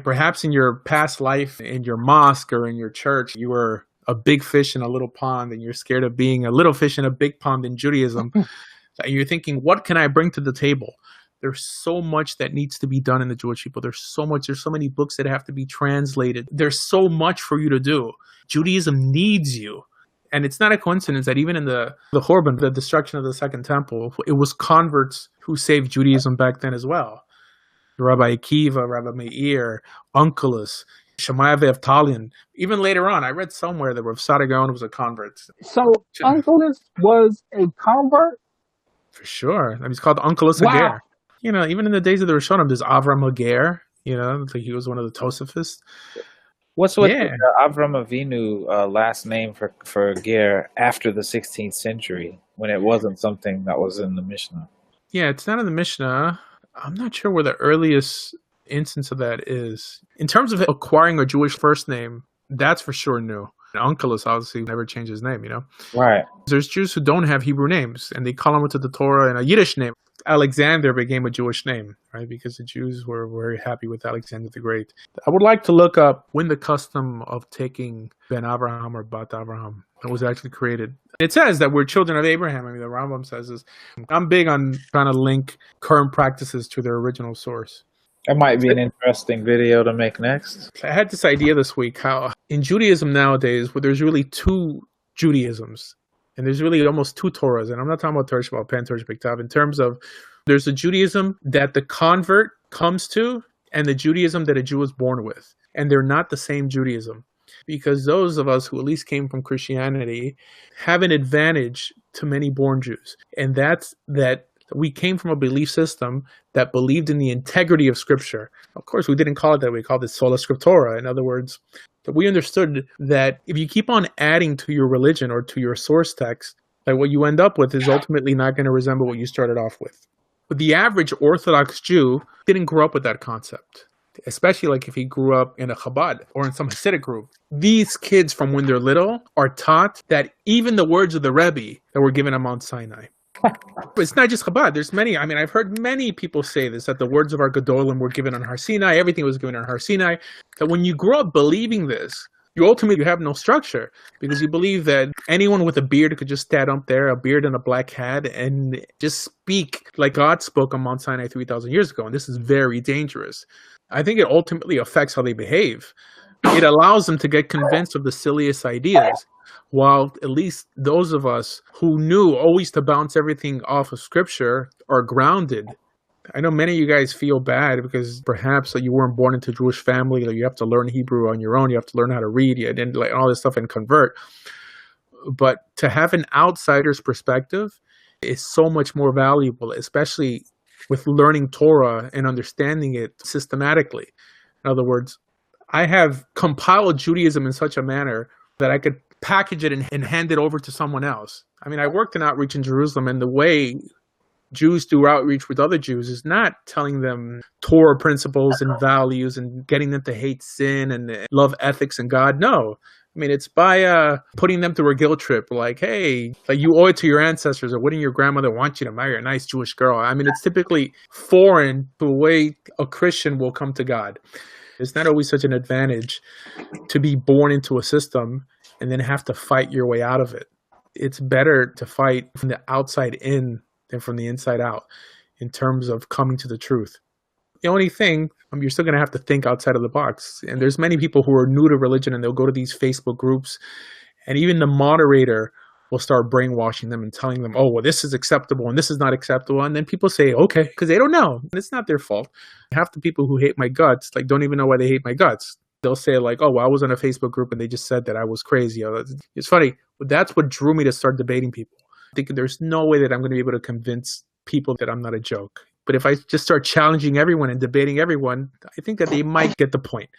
Perhaps in your past life, in your mosque or in your church, you were a big fish in a little pond and you're scared of being a little fish in a big pond in Judaism. And you're thinking, what can I bring to the table? There's so much that needs to be done in the Jewish people. There's so many books that have to be translated. There's so much for you to do. Judaism needs you. And it's not a coincidence that even in the Horban, the destruction of the Second Temple, it was converts who saved Judaism back then as well. Rabbi Akiva, Rabbi Meir, Onkelos, Shemaiah Ve'Avtalion. Even later on, I read somewhere that Rav Tzadok Gaon was a convert. So Onkelos was a convert? For sure. I mean, it's called Onkelos Hager. You know, even in the days of the Rishonim, there's Avram Hager. You know, like he was one of the Tosafists. What's with the Avram Avinu last name for Ger after the 16th century when it wasn't something that was in the Mishnah? Yeah, it's not in the Mishnah. I'm not sure where the earliest instance of that is. In terms of acquiring a Jewish first name, that's for sure new. Onkelos obviously never changed his name, you know? Right. There's Jews who don't have Hebrew names, and they call them to the Torah in a Yiddish name. Alexander became a Jewish name, right? Because the Jews were very happy with Alexander the Great. I would like to look up when the custom of taking Ben Abraham or Bat Abraham was actually created. It says that we're children of Abraham. I mean, the Rambam says this. I'm big on trying to link current practices to their original source. That might be an interesting video to make next. I had this idea this week how in Judaism nowadays, where there's really two Judaisms, and there's really almost two Torahs, and I'm not talking about Torah Shabbat, Pen, Torah B'Ktav, in terms of there's a Judaism that the convert comes to and the Judaism that a Jew was born with. And they're not the same Judaism. Because those of us who at least came from Christianity have an advantage to many born Jews. And that's that we came from a belief system that believed in the integrity of Scripture. Of course, we didn't call it that. We called it sola scriptura. In other words, that we understood that if you keep on adding to your religion or to your source text, that what you end up with is ultimately not going to resemble what you started off with. But the average Orthodox Jew didn't grow up with that concept, especially like if he grew up in a Chabad or in some Hasidic group. These kids from when they're little are taught that even the words of the Rebbe that were given on Mount Sinai. But it's not just Chabad. There's many. I mean, I've heard many people say this, that the words of our Gedolim were given on Har Sinai. Everything was given on Har Sinai. That when you grow up believing this, you ultimately have no structure because you believe that anyone with a beard could just stand up there, a beard and a black hat, and just speak like God spoke on Mount Sinai 3,000 years ago. And this is very dangerous. I think it ultimately affects how they behave. It allows them to get convinced of the silliest ideas, while at least those of us who knew always to bounce everything off of Scripture are grounded. I know many of you guys feel bad because perhaps you weren't born into a Jewish family, that you have to learn Hebrew on your own, you have to learn how to read, and like all this stuff and convert. But to have an outsider's perspective is so much more valuable, especially with learning Torah and understanding it systematically. In other words, I have compiled Judaism in such a manner that I could package it and hand it over to someone else. I mean, I worked in outreach in Jerusalem, and the way Jews do outreach with other Jews is not telling them Torah principles and values and getting them to hate sin and love ethics and God. No. I mean, it's by putting them through a guilt trip, like, hey, like you owe it to your ancestors, or wouldn't your grandmother want you to marry a nice Jewish girl? I mean, it's typically foreign to the way a Christian will come to God. It's not always such an advantage to be born into a system and then have to fight your way out of it. It's better to fight from the outside in than from the inside out in terms of coming to the truth. The only thing, you're still going to have to think outside of the box. And there's many people who are new to religion and they'll go to these Facebook groups, and even the moderator will start brainwashing them and telling them, oh, well, this is acceptable and this is not acceptable. And then people say, okay, because they don't know. And it's not their fault. Half the people who hate my guts, like, don't even know why they hate my guts. They'll say like, oh, well, I was in a Facebook group and they just said that I was crazy. It's funny, but that's what drew me to start debating people. I think there's no way that I'm going to be able to convince people that I'm not a joke. But if I just start challenging everyone and debating everyone, I think that they might get the point.